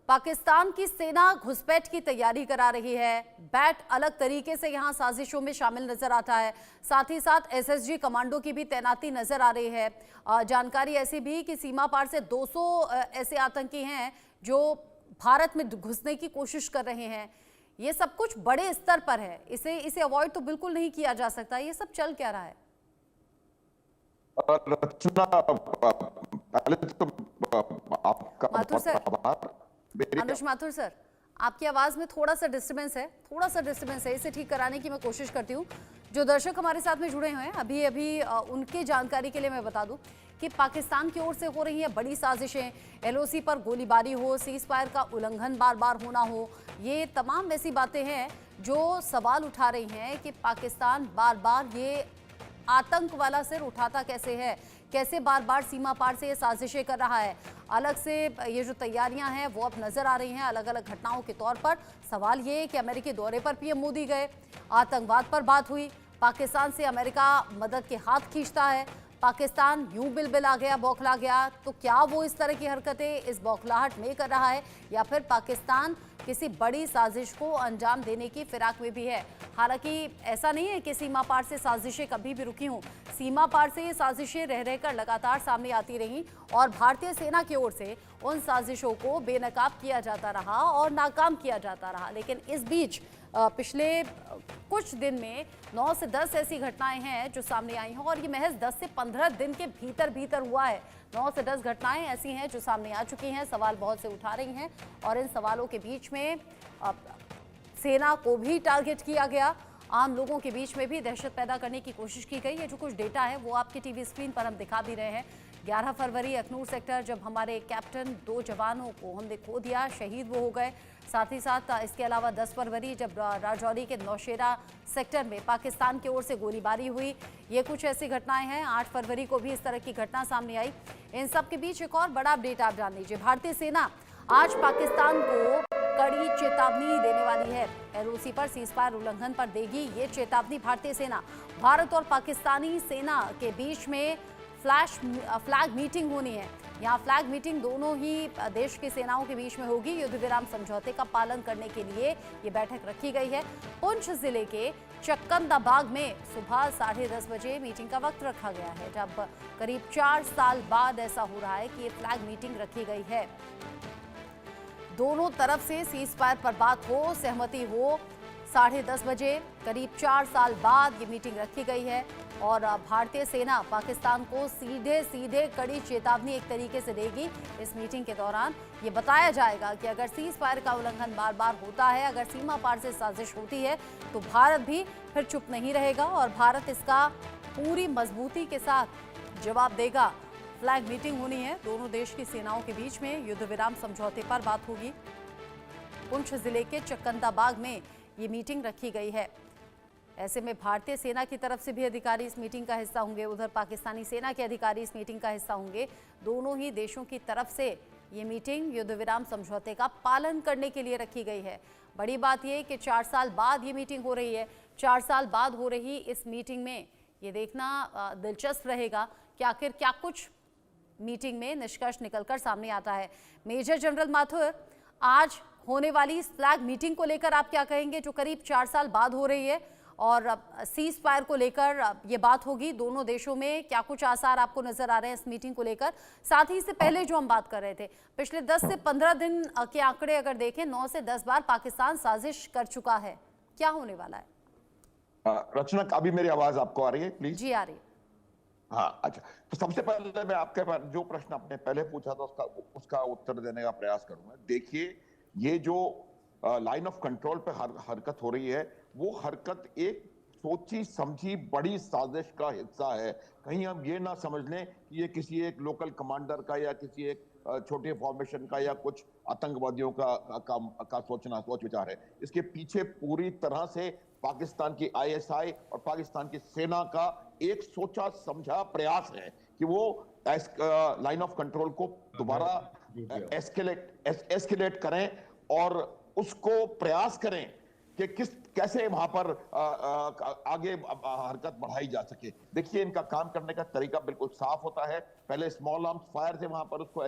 पाकिस्तान की सेना घुसपैठ की तैयारी करा रही है। बैट अलग तरीके से यहां साजिशों में शामिल नजर आता है। साथ ही साथ एसएसजी कमांडो की भी तैनाती नजर आ रही है। जानकारी ऐसी भी कि सीमा पार से 200 ऐसे आतंकी हैं जो भारत में घुसने की कोशिश कर रहे हैं। ये सब कुछ बड़े स्तर पर है, इसे अवॉइड तो बिल्कुल नहीं किया जा सकता। ये सब चल क्या रहा है? रचना, पहले तो आपका माथुर बहुत सर, आभार। अनुज माथुर सर, आपकी आवाज में थोड़ा सा डिस्टरबेंस है, इसे ठीक कराने की मैं कोशिश करती हूँ। जो दर्शक हमारे साथ में जुड़े हुए हैं अभी अभी उनकी जानकारी के लिए मैं बता दूं कि पाकिस्तान की ओर से हो रही है बड़ी साजिशें। एलओसी पर गोलीबारी हो, सीज फायर का उल्लंघन बार बार होना हो, ये तमाम ऐसी बातें हैं जो सवाल उठा रही हैं कि पाकिस्तान बार बार ये आतंक वाला सिर उठाता कैसे है, कैसे बार बार सीमा पार से ये साजिशें कर रहा है। अलग से ये जो तैयारियां हैं वो अब नजर आ रही हैं अलग अलग घटनाओं के तौर पर। सवाल ये है कि अमेरिकी दौरे पर पीएम मोदी गए, आतंकवाद पर बात हुई, पाकिस्तान से अमेरिका मदद के हाथ खींचता है, पाकिस्तान यूं बिलबिला गया, बौखला गया, तो क्या वो इस तरह की हरकतें इस बौखलाहट में कर रहा है या फिर पाकिस्तान किसी बड़ी साजिश को अंजाम देने की फिराक में भी है? हालांकि ऐसा नहीं है कि सीमा पार से साजिशें कभी भी रुकी हों। सीमा पार से ये साजिशें रह रहकर लगातार सामने आती रहीं और भारतीय सेना की ओर से उन साजिशों को बेनकाब किया जाता रहा और नाकाम किया जाता रहा। लेकिन इस बीच पिछले कुछ दिन में 9 से 10 ऐसी घटनाएं हैं जो सामने आई हैं और ये महज 10 से 15 दिन के भीतर हुआ है। 9 से 10 घटनाएं ऐसी हैं जो सामने आ चुकी हैं, सवाल बहुत से उठा रही हैं और इन सवालों के बीच में सेना को भी टारगेट किया गया, आम लोगों के बीच में भी दहशत पैदा करने की कोशिश की गई। ये जो कुछ डेटा है वो आपकी टीवी स्क्रीन पर हम दिखा भी रहे हैं। 11 फरवरी अखनूर सेक्टर जब हमारे कैप्टन 2 जवानों को हमने खो दिया, शहीद वो हो गए। साथ ही साथ इसके अलावा 10 फरवरी जब राजौरी के नौशेरा सेक्टर में पाकिस्तान की ओर से गोलीबारी हुई, ये कुछ ऐसी घटनाएं हैं। 8 फरवरी को भी इस तरह की घटना सामने आई। इन सब के बीच एक और बड़ा अपडेट आप जान लीजिए। भारतीय सेना आज पाकिस्तान को कड़ी चेतावनी देने वाली है। एलओसी पर सीजफायर उल्लंघन पर देगी ये चेतावनी भारतीय सेना। भारत और पाकिस्तानी सेना के बीच में फ्लैग मीटिंग होनी है। यहाँ फ्लैग मीटिंग दोनों ही देश की सेनाओं के बीच में होगी। युद्ध विराम समझौते का पालन करने के लिए ये बैठक रखी गई है। पुंछ जिले के चक्कंदाबाग में सुबह 10:30 बजे मीटिंग का वक्त रखा गया है, जब करीब 4 साल बाद ऐसा हो रहा है कि ये फ्लैग मीटिंग रखी गई है। दोनों तरफ से सीज फायर पर बात हो, सहमति हो। 10:30 बजे करीब 4 साल बाद ये मीटिंग रखी गई है और भारतीय सेना पाकिस्तान को सीधे कड़ी चेतावनी एक तरीके से देगी। इस मीटिंग के दौरान ये बताया जाएगा कि अगर सीज फायर का उल्लंघन बार बार होता है, अगर सीमा पार से साजिश होती है, तो भारत भी फिर चुप नहीं रहेगा और भारत इसका पूरी मजबूती के साथ जवाब देगा। फ्लैग मीटिंग होनी है, दोनों देश की सेनाओं के बीच में युद्ध विराम समझौते पर बात होगी। पुंछ जिले के चक्कंदाबाग में ये मीटिंग रखी गई है। ऐसे में भारतीय सेना की तरफ से भी अधिकारी इस मीटिंग का हिस्सा होंगे, उधर पाकिस्तानी सेना के अधिकारी इस मीटिंग का हिस्सा होंगे। दोनों ही देशों की तरफ से ये मीटिंग युद्ध विराम समझौते का पालन करने के लिए रखी गई है। बड़ी बात यह कि 4 साल बाद ये मीटिंग हो रही है। 4 साल बाद हो रही इस मीटिंग में ये देखना दिलचस्प रहेगा कि आखिर क्या कुछ मीटिंग में निष्कर्ष निकलकर सामने आता है। मेजर जनरल माथुर, आज होने वाली इस फ्लैग मीटिंग को लेकर आप क्या कहेंगे, जो करीब 4 साल बाद हो रही है और सीज फायर को लेकर ये बात होगी? दोनों देशों में क्या कुछ आसार आपको नजर आ रहे हैं इस मीटिंग को लेकर? साथ ही इससे पहले जो हम बात कर रहे थे, पिछले 10 से 15 दिन के आंकड़े अगर देखें, 9 से 10 बार पाकिस्तान साजिश कर चुका है। क्या होने वाला है? रचना, अभी मेरी आवाज आपको आ रही है? प्लीज। जी आ रही है। हाँ, अच्छा। तो सबसे पहले मैं आपके पास जो प्रश्न आपने पहले पूछा था उसका उत्तर देने का प्रयास करूंगा। देखिए, ये जो लाइन ऑफ कंट्रोल पे हरकत हो रही है, वो हरकत एक सोची समझी बड़ी साजिश का हिस्सा है। कहीं हम ये ना समझ लें कि ये किसी एक लोकल कमांडर का या किसी एक छोटे फॉर्मेशन का या कुछ आतंकवादियों का सोच विचार है। इसके पीछे पूरी तरह से पाकिस्तान की आईएसआई और पाकिस्तान की सेना का एक सोचा समझा प्रयास है कि वो लाइन ऑफ कंट्रोल को दोबारा एस्केलेट करें और उसको प्रयास करें कि कैसे वहां पर आगे हरकत बढ़ाई जा सके। देखिए, इनका काम करने का तरीका बिल्कुल साफ होता है। पहले स्मॉल आर्म्स फायर से वहां पर उसको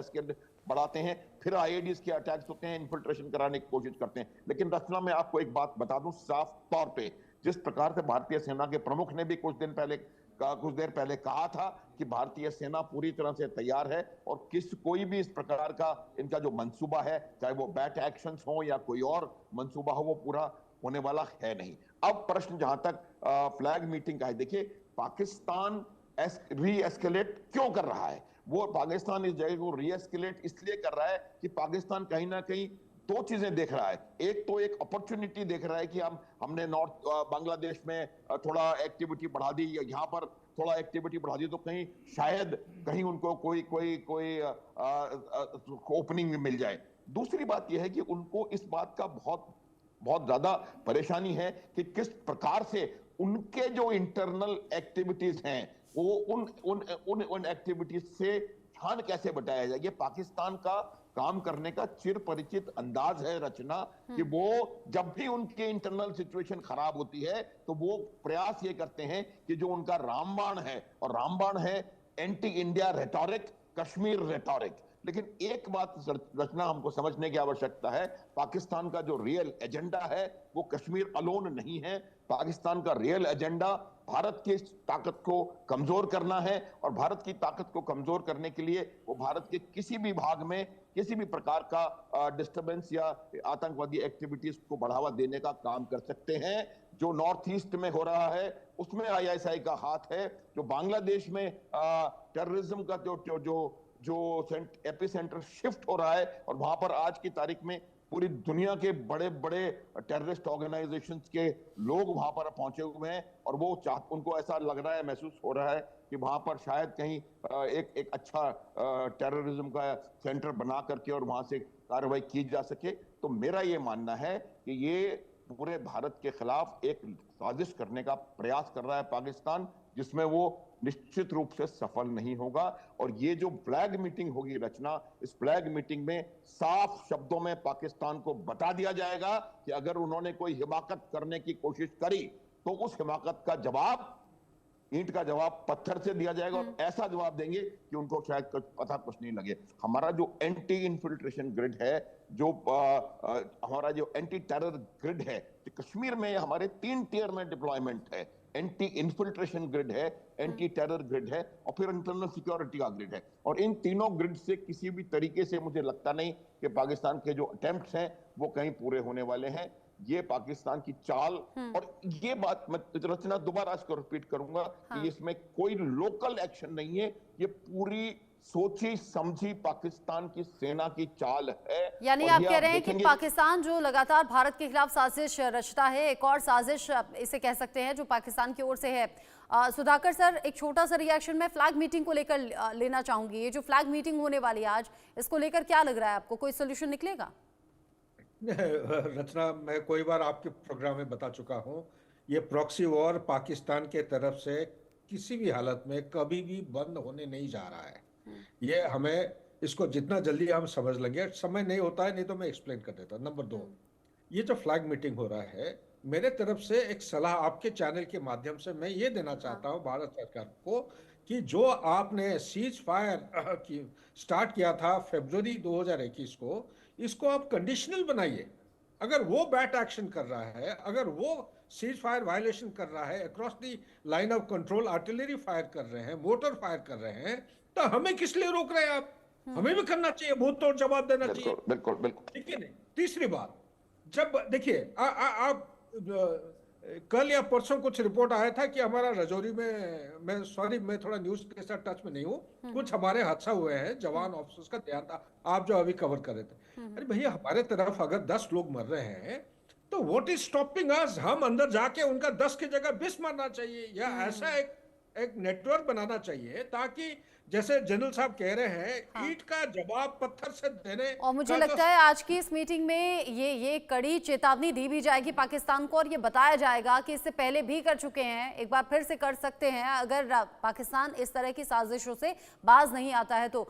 बढ़ाते हैं, फिर आईईडीज के अटैक्स होते हैं, इन्फिल्ट्रेशन कराने की कोशिश करते हैं। लेकिन रचना, मैं आपको एक बात बता दूं साफ तौर पे, जिस प्रकार से भारतीय सेना के प्रमुख ने भी कुछ देर पहले कहा था कि भारतीय सेना पूरी तरह से तैयार है और कोई भी इस प्रकार का इनका जो मंसूबा है, चाहे वो बैट एक्शंस हो या कोई और मंसूबा हो, वो पूरा होने वाला है नहीं। अब प्रश्न जहां तक फ्लैग मीटिंग का है, देखिए पाकिस्तान री एस्केलेट क्यों कर रहा है? वो पाकिस्तान इस जगह को री एस्केलेट इसलिए कर रहा है कि पाकिस्तान कहीं ना कहीं दो चीजें देख रहा है। एक तो एक अपॉर्चुनिटी देख रहा है कि हमने नॉर्थ बांग्लादेश में थोड़ा एक्टिविटी बढ़ा दी, यहाँ पर थोड़ा एक्टिविटी बढ़ा दी, तो कहीं शायद कहीं उनको कोई ओपनिंग मिल जाए। दूसरी बात यह है कि उनको इस बात का बहुत ज्यादा परेशानी है कि किस प्रकार से उनके जो इंटरनल एक्टिविटीज हैं वो उन एक्टिविटीज से ध्यान कैसे बटाया जाए। ये पाकिस्तान का काम करने का चिर परिचित अंदाज है रचना, कि वो जब भी उनकी इंटरनल सिचुएशन खराब होती है तो वो प्रयास ये करते हैं कि जो उनका रामबाण है, और रामबाण है anti India rhetoric, Kashmir rhetoric. लेकिन एक बात रचना हमको समझने की आवश्यकता है, पाकिस्तान का जो रियल एजेंडा है वो कश्मीर अलोन नहीं है। पाकिस्तान का रियल एजेंडा भारत की ताकत को कमजोर करना है, और भारत की ताकत को कमजोर करने के लिए वो भारत के किसी भी भाग में किसी भी प्रकार का डिस्टरबेंस या आतंकवादी एक्टिविटीज को बढ़ावा देने का काम कर सकते हैं। जो नॉर्थ ईस्ट में हो रहा है उसमें आईएसआई का हाथ है। जो बांग्लादेश में टेररिज्म का जो एपी सेंटर शिफ्ट हो रहा है, और वहां पर आज की तारीख में पूरी दुनिया के बड़े बड़े टेररिस्ट ऑर्गेनाइजेशंस के लोग वहां पर पहुंचे हुए हैं, और वो उनको ऐसा लग रहा है, महसूस हो रहा है कि वहां पर शायद कहीं एक अच्छा टेररिज्म का सेंटर बना करके और वहां से कार्रवाई की जा सके। तो मेरा ये मानना है कि ये पूरे भारत के खिलाफ एक साजिश करने का प्रयास कर रहा है पाकिस्तान, जिसमें वो निश्चित रूप से सफल नहीं होगा। और ये जो फ्लैग मीटिंग होगी रचना, इस फ्लैग मीटिंग में साफ शब्दों में पाकिस्तान को बता दिया जाएगा कि अगर उन्होंने कोई हिमाकत करने की कोशिश करी तो उस हिमाकत का जवाब, ईंट का जवाब पत्थर से दिया जाएगा, और ऐसा जवाब देंगे कि उनको शायद कुछ नहीं लगे। हमारा जो एंटी इन्फिल्ट्रेशन ग्रिड है, जो हमारा जो एंटी टेरर ग्रिड है, कश्मीर में हमारे 3 टियर में डिप्लॉयमेंट है। एंटी इन्फिल्ट्रेशन ग्रिड है, एंटी टेरर ग्रिड है, और फिर इंटरनल सिक्योरिटी का ग्रिड है। और इन तीनों ग्रिड से किसी भी तरीके से मुझे लगता नहीं कि पाकिस्तान के जो अटेम्प्ट्स हैं वो कहीं पूरे होने वाले हैं। ये पाकिस्तान की चाल, और ये बात मैं रचना दोबारा इसको रिपीट करूंगा कि इसमें कोई लोकल एक्शन नहीं है, ये पूरी सोची समझी पाकिस्तान की सेना की चाल है। यानी आप कह रहे हैं कि पाकिस्तान जो लगातार भारत के खिलाफ साजिश रचता है, एक और साजिश इसे कह सकते हैं जो पाकिस्तान की ओर से है। सुधाकर सर, एक छोटा सा रिएक्शन मैं फ्लैग मीटिंग को लेकर लेना चाहूंगी। ये जो फ्लैग मीटिंग होने वाली है आज, इसको लेकर क्या लग रहा है आपको, कोई सोल्यूशन निकलेगा? रचना, मैं कोई बार आपके प्रोग्राम में बता चुका हूं, ये प्रॉक्सी वॉर पाकिस्तान के तरफ से किसी भी हालत में कभी भी बंद होने नहीं जा रहा है। ये हमें इसको जितना जल्दी हम समझ लेंगे, समय नहीं होता है, नहीं तो मैं एक्सप्लेन कर देता। नंबर 2, ये जो फ्लैग मीटिंग हो रहा है, मेरे तरफ से एक सलाह आपके चैनल के माध्यम से मैं ये देना चाहता हूँ भारत सरकार को, कि जो आपने सीज फायर की स्टार्ट किया था फरवरी 2021 को, इसको आप कंडीशनल बनाइए। अगर वो बैट एक्शन कर रहा है, अगर वो सीज फायर वायलेशन कर रहा है, across the line of control artillery fire कर रहे हैं, मोटर फायर कर रहे हैं, तो हमें किस लिए रोक रहे हैं आप? हमें भी करना चाहिए, मुंह तोड़ जवाब देना चाहिए। बिल्कुल बिल्कुल, ठीक है। नहीं, तीसरी बात, जब देखिए आप कल या परसों कुछ रिपोर्ट आया था कि हमारा रजौरी में, मैं थोड़ा न्यूज के साथ टच में नहीं हूँ, कुछ हमारे हादसा हुए हैं, जवान ऑफिसर्स का ध्यान था, आप जो अभी कवर कर रहे थे। अरे भैया, हमारे तरफ अगर 10 लोग मर रहे हैं तो व्हाट इज स्टॉपिंग अस? हम अंदर जाके उनका 10 की जगह 20 मारना चाहिए, या ऐसा एक नेटवर्क बनाना चाहिए, ताकि जैसे जनरल साहब कह रहे हैं, ईंट का जवाब पत्थर से देने। और मुझे लगता है आज की इस मीटिंग में ये कड़ी चेतावनी दी भी जाएगी पाकिस्तान को, और ये बताया जाएगा कि इससे पहले भी कर चुके हैं, एक बार फिर से कर सकते हैं अगर पाकिस्तान इस तरह की साजिशों से बाज नहीं आता है तो।